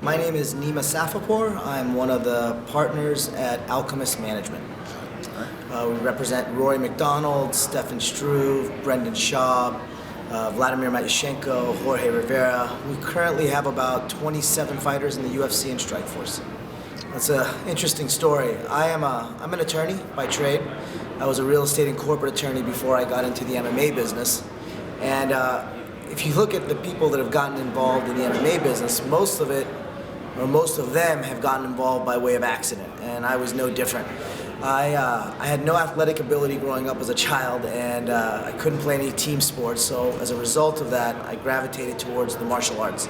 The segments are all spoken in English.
My name is Nima Safapour. I'm one of the partners at Alchemist Management. We represent Rory McDonald, Stefan Struve, Brendan Schaub, Vladimir Matyushenko, Jorge Rivera. We currently have about 27 fighters in the UFC and Strikeforce. That's an interesting story. I'm an attorney by trade. I was a real estate and corporate attorney before I got into the MMA business. And if you look at the people that have gotten involved in the MMA business, most of them have gotten involved by way of accident, and I was no different. I had no athletic ability growing up as a child, and I couldn't play any team sports, so as a result of that, I gravitated towards the martial arts.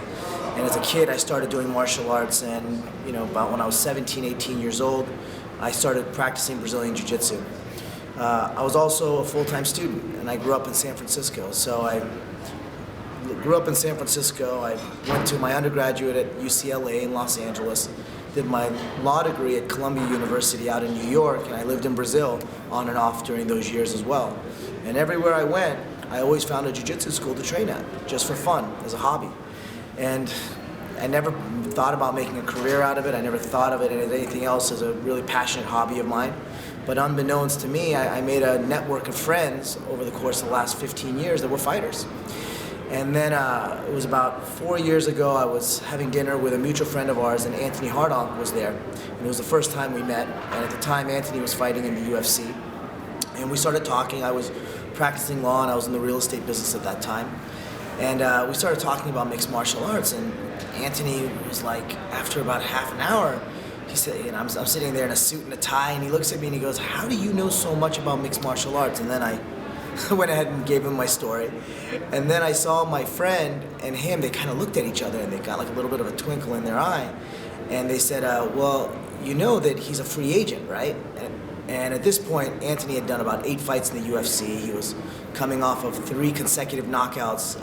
And as a kid, I started doing martial arts, and about when I was 17, 18 years old, I started practicing Brazilian Jiu-Jitsu. I was also a full-time student, and I grew up in San Francisco, so I went to my undergraduate at UCLA in Los Angeles, did my law degree at Columbia University out in New York, and I lived in Brazil on and off during those years as well. And everywhere I went, I always found a jiu-jitsu school to train at, just for fun, as a hobby. And I never thought about making a career out of it. I never thought of it as anything else, as a really passionate hobby of mine. But unbeknownst to me, I made a network of friends over the course of the last 15 years that were fighters. And then it was about 4 years ago, I was having dinner with a mutual friend of ours, and Anthony Hardonk was there. And it was the first time we met, and at the time Anthony was fighting in the UFC. And we started talking. I was practicing law, and I was in the real estate business at that time. And we started talking about mixed martial arts, and Anthony was like, after about half an hour, he said, I'm sitting there in a suit and a tie, and he looks at me and he goes, "How do you know so much about mixed martial arts?" And then I went ahead and gave him my story. And then I saw my friend and him, they kind of looked at each other and they got like a little bit of a twinkle in their eye. And they said, well, you know that he's a free agent, right? And at this point, Anthony had done about 8 fights in the UFC. He was coming off of 3 consecutive knockouts,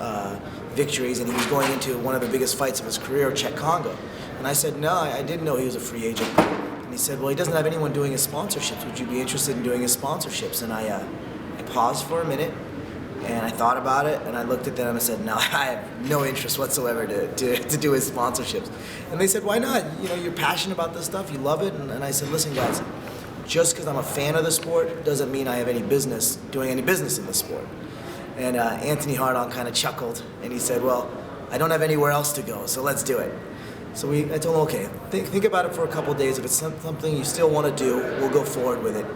victories, and he was going into one of the biggest fights of his career, Czech Congo. And I said, no, I didn't know he was a free agent. And he said, well, he doesn't have anyone doing his sponsorships. Would you be interested in doing his sponsorships? And I paused for a minute, and I thought about it, and I looked at them and I said, no, I have no interest whatsoever to do his sponsorships. And they said, why not? You're passionate about this stuff, you love it. And I said, listen guys, just because I'm a fan of the sport doesn't mean I have any business doing any business in the sport. And Anthony Hardonk kind of chuckled, and he said, well, I don't have anywhere else to go, so let's do it. So I told him, okay, think about it for a couple of days. If it's something you still want to do, we'll go forward with it.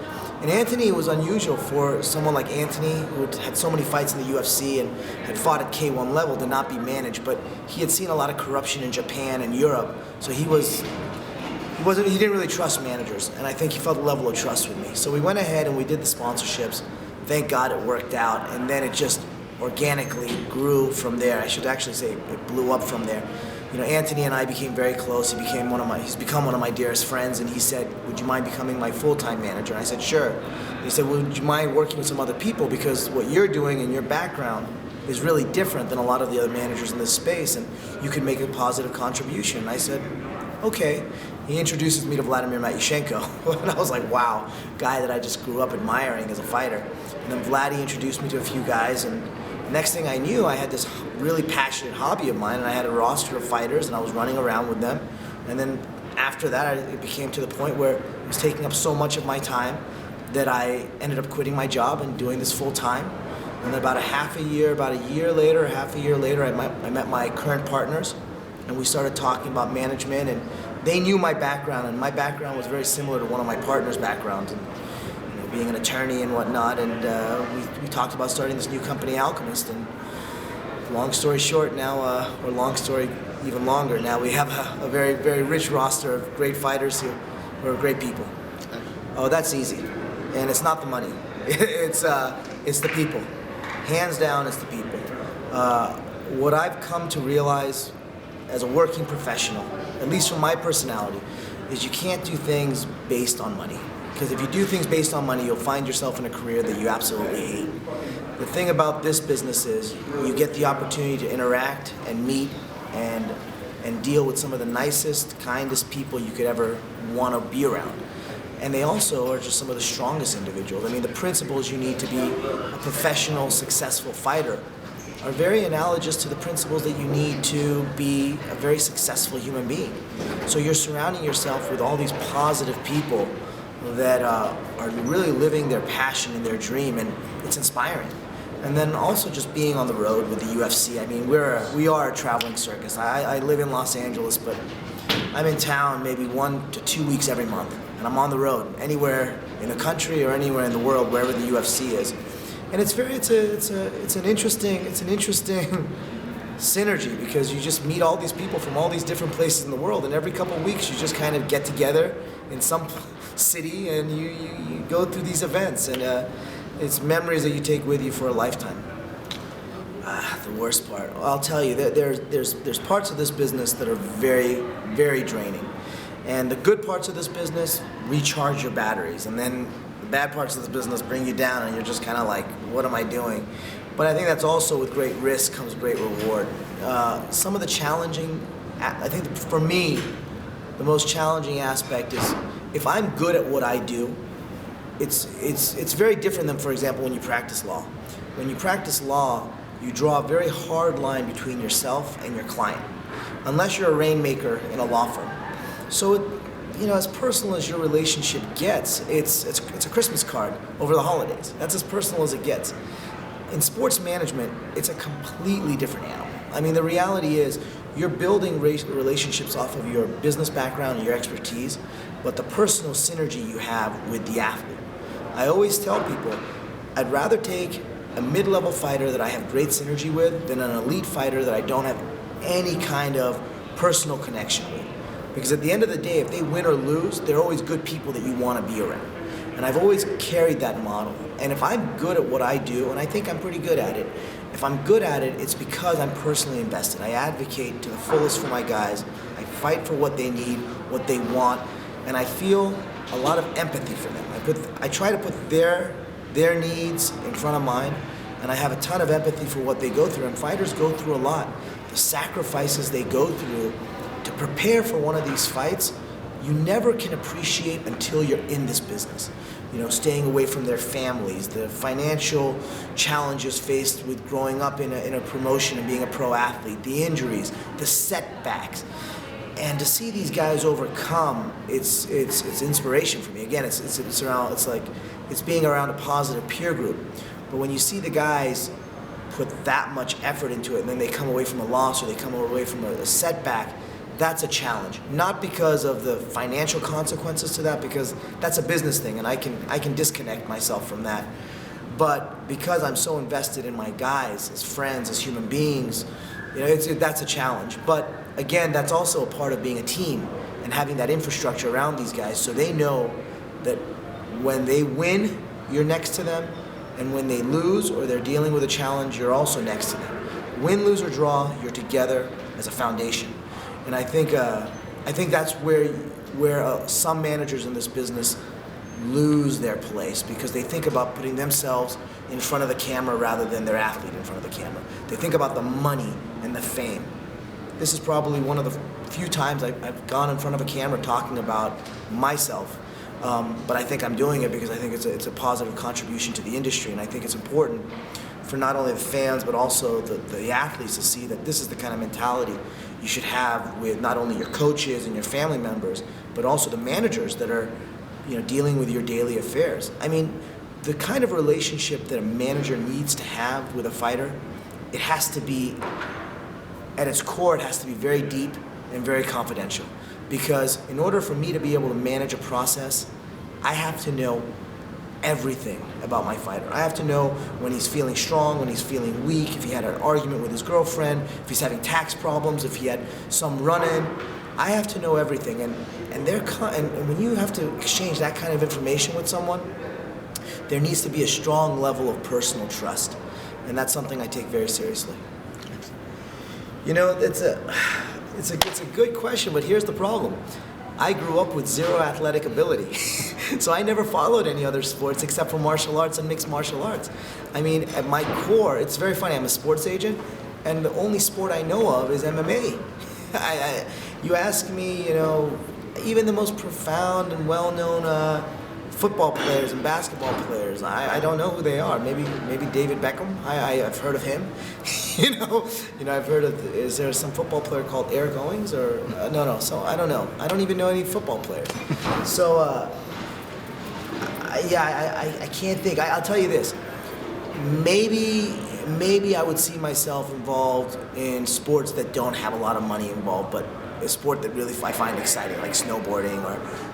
And Anthony was unusual for someone like Anthony, who had so many fights in the UFC and had fought at K1 level, to not be managed. But he had seen a lot of corruption in Japan and Europe, so he didn't really trust managers. And I think he felt a level of trust with me. So we went ahead and we did the sponsorships. Thank God it worked out, and then it just organically grew from there. I should actually say it blew up from there. Anthony and I became very close. He's become one of my dearest friends, and he said, would you mind becoming my full-time manager? And I said, sure. And he said, well, would you mind working with some other people, because what you're doing and your background is really different than a lot of the other managers in this space, and you can make a positive contribution. And I said, okay. He introduces me to Vladimir Matyushenko, and I was like, wow, guy that I just grew up admiring as a fighter. And then Vladdy introduced me to a few guys, and next thing I knew, I had this really passionate hobby of mine, and I had a roster of fighters, and I was running around with them. And then after that, it became to the point where it was taking up so much of my time that I ended up quitting my job and doing this full time. And then about a year later, I met my current partners, and we started talking about management, and they knew my background, and my background was very similar to one of my partners' backgrounds, and being an attorney and whatnot, and we talked about starting this new company, Alchemist. And long story short, now, or long story even longer, now we have a very, very rich roster of great fighters who are great people. Oh, that's easy, and it's not the money. It's the people. Hands down, it's the people. What I've come to realize as a working professional, at least from my personality, is you can't do things based on money. Because if you do things based on money, you'll find yourself in a career that you absolutely hate. The thing about this business is you get the opportunity to interact and meet and deal with some of the nicest, kindest people you could ever want to be around. And they also are just some of the strongest individuals. I mean, the principles you need to be a professional, successful fighter are very analogous to the principles that you need to be a very successful human being. So you're surrounding yourself with all these positive people that are really living their passion and their dream, and it's inspiring. And then also just being on the road with the UFC. I mean, we are a traveling circus. I live in Los Angeles, but I'm in town maybe 1 to 2 weeks every month, and I'm on the road anywhere in the country or anywhere in the world, wherever the UFC is. And it's an interesting synergy, because you just meet all these people from all these different places in the world, and every couple of weeks you just kind of get together in some city and you go through these events, and it's memories that you take with you for a lifetime. The worst part, I'll tell you, there's parts of this business that are very, very draining. And the good parts of this business recharge your batteries, and then the bad parts of this business bring you down, and you're just kind of like, what am I doing? But I think that's also, with great risk comes great reward. Some of the challenging, I think for me, the most challenging aspect is, if I'm good at what I do, it's very different than, for example, when you practice law. When you practice law, you draw a very hard line between yourself and your client, unless you're a rainmaker in a law firm. So, as personal as your relationship gets, it's a Christmas card over the holidays. That's as personal as it gets. In sports management, it's a completely different animal. I mean, the reality is, you're building relationships off of your business background and your expertise, but the personal synergy you have with the athlete. I always tell people, I'd rather take a mid-level fighter that I have great synergy with than an elite fighter that I don't have any kind of personal connection with. Because at the end of the day, if they win or lose, they're always good people that you want to be around. And I've always carried that model. And if I'm good at what I do, and I think I'm pretty good at it, if I'm good at it, it's because I'm personally invested. I advocate to the fullest for my guys. I fight for what they need, what they want, and I feel a lot of empathy for them. I try to put their needs in front of mine, and I have a ton of empathy for what they go through. And fighters go through a lot. The sacrifices they go through to prepare for one of these fights, you never can appreciate until you're in this business. Staying away from their families, the financial challenges faced with growing up in a promotion and being a pro athlete, the injuries, the setbacks. And to see these guys overcome, it's inspiration for me. Again, it's being around a positive peer group. But when you see the guys put that much effort into it, and then they come away from a loss or they come away from a setback, that's a challenge. Not because of the financial consequences to that, because that's a business thing, and I can disconnect myself from that. But because I'm so invested in my guys as friends, as human beings, that's a challenge. But again, that's also a part of being a team and having that infrastructure around these guys, so they know that when they win, you're next to them, and when they lose or they're dealing with a challenge, you're also next to them. Win, lose, or draw, you're together as a foundation. And I think that's where some managers in this business lose their place, because they think about putting themselves in front of the camera rather than their athlete in front of the camera. They think about the money and the fame. This is probably one of the few times I've gone in front of a camera talking about myself. But I think I'm doing it because I think it's a positive contribution to the industry, and I think it's important for not only the fans but also the athletes to see that this is the kind of mentality you should have with not only your coaches and your family members, but also the managers that are dealing with your daily affairs. I mean, the kind of relationship that a manager needs to have with a fighter, it has to be, at its core, it has to be very deep and very confidential. Because in order for me to be able to manage a process, I have to know everything about my fighter. I have to know when he's feeling strong, when he's feeling weak, if he had an argument with his girlfriend, if he's having tax problems, if he had some run-in. I have to know everything, and when you have to exchange that kind of information with someone, there needs to be a strong level of personal trust, and that's something I take very seriously. It's a good question, but here's the problem. I grew up with zero athletic ability, so I never followed any other sports except for martial arts and mixed martial arts. I mean, at my core, it's very funny, I'm a sports agent, and the only sport I know of is MMA. You ask me, even the most profound and well-known football players and basketball players. I don't know who they are. Maybe David Beckham. I've heard of him. you know, I've heard of. Is there some football player called Eric Owings or no? So I don't know. I don't even know any football players. So I can't think. I'll tell you this. Maybe I would see myself involved in sports that don't have a lot of money involved, but a sport that really I find exciting, like snowboarding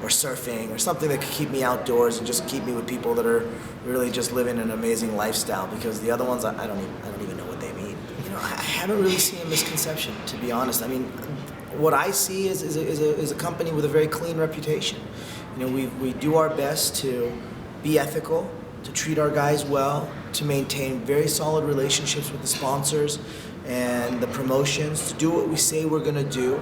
or surfing or something that could keep me outdoors and just keep me with people that are really just living an amazing lifestyle. Because the other ones, I don't even know what they mean. I haven't really seen a misconception, to be honest. I mean, what I see is a company with a very clean reputation. We do our best to be ethical, to treat our guys well, to maintain very solid relationships with the sponsors and the promotions, to do what we say we're going to do.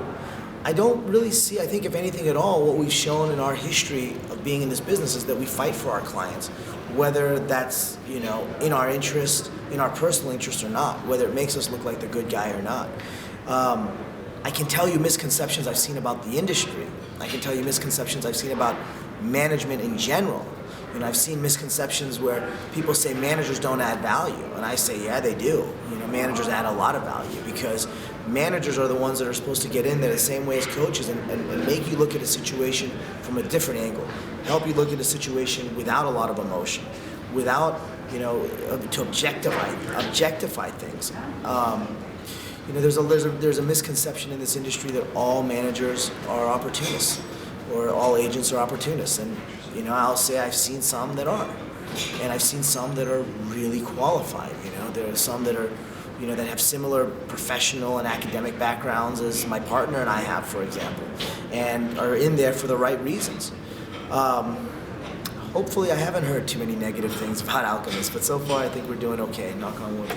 I don't really see, I think if anything at all, what we've shown in our history of being in this business is that we fight for our clients, whether that's, in our interest, in our personal interest or not, whether it makes us look like the good guy or not. I can tell you misconceptions I've seen about the industry. I can tell you misconceptions I've seen about management in general. I've seen misconceptions where people say managers don't add value, and I say, yeah, they do. Managers add a lot of value because managers are the ones that are supposed to get in there the same way as coaches and make you look at a situation from a different angle, help you look at a situation without a lot of emotion, without, to objectify things. There's a misconception in this industry that all managers are opportunists or all agents are opportunists, and I'll say I've seen some that are, and I've seen some that are really qualified. There are some that are, that have similar professional and academic backgrounds as my partner and I have, for example, and are in there for the right reasons. Hopefully, I haven't heard too many negative things about Alchemist, but so far I think we're doing okay. Knock on wood.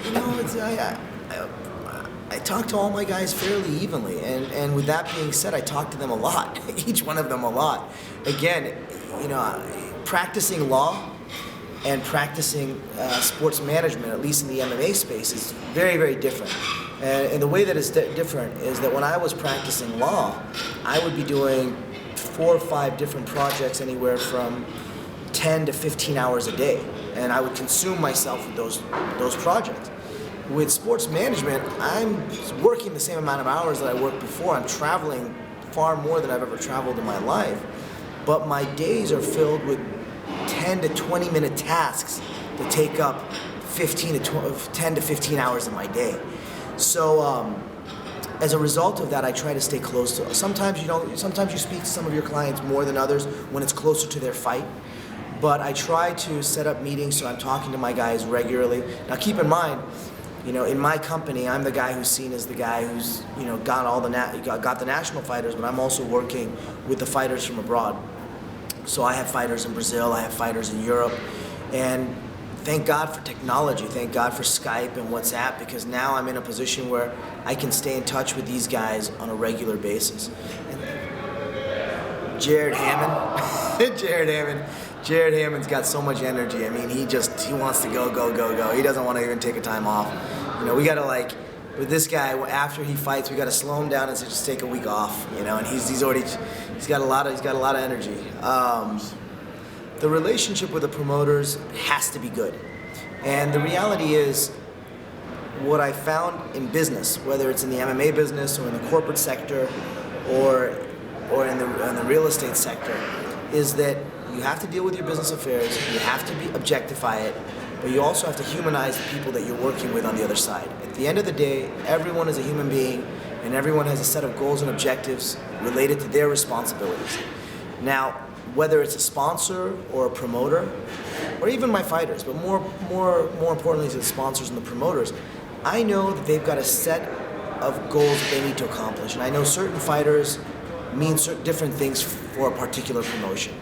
I talk to all my guys fairly evenly, and with that being said, I talk to them a lot, each one of them a lot. Again, practicing law and practicing sports management, at least in the MMA space, is very, very different. And the way that it's different is that when I was practicing law, I would be doing 4 or 5 different projects, anywhere from 10 to 15 hours a day, and I would consume myself with those projects. With sports management, I'm working the same amount of hours that I worked before. I'm traveling far more than I've ever traveled in my life, but my days are filled with 10 to 20 minute tasks that take up 10 to 15 hours of my day. So as a result of that, I try to stay close to. Sometimes you speak to some of your clients more than others when it's closer to their fight. But I try to set up meetings so I'm talking to my guys regularly. Now keep in mind, in my company, I'm the guy who's seen as the guy who's, got the national fighters, but I'm also working with the fighters from abroad. So I have fighters in Brazil, I have fighters in Europe, and thank God for technology, thank God for Skype and WhatsApp, because now I'm in a position where I can stay in touch with these guys on a regular basis. And Jared Hammond's got so much energy. I mean, he wants to go. He doesn't want to even take a time off. We gotta with this guy, after he fights, we gotta slow him down and say, just take a week off. And he's got a lot of energy. The relationship with the promoters has to be good. And the reality is, what I found in business, whether it's in the MMA business or in the corporate sector or in the real estate sector, is that you have to deal with your business affairs, you have to objectify it, but you also have to humanize the people that you're working with on the other side. At the end of the day, everyone is a human being, and everyone has a set of goals and objectives related to their responsibilities. Now, whether it's a sponsor or a promoter, or even my fighters, but more importantly to the sponsors and the promoters, I know that they've got a set of goals that they need to accomplish, and I know certain fighters mean certain different things for a particular promotion.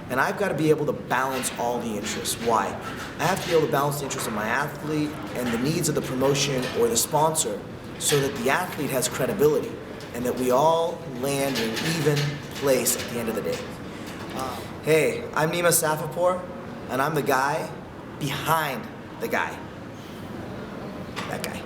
And I've got to be able to balance all the interests. Why? I have to be able to balance the interests of my athlete and the needs of the promotion or the sponsor, so that the athlete has credibility and that we all land in an even place at the end of the day. Hey, I'm Nima Safapour, and I'm the guy behind the guy. That guy.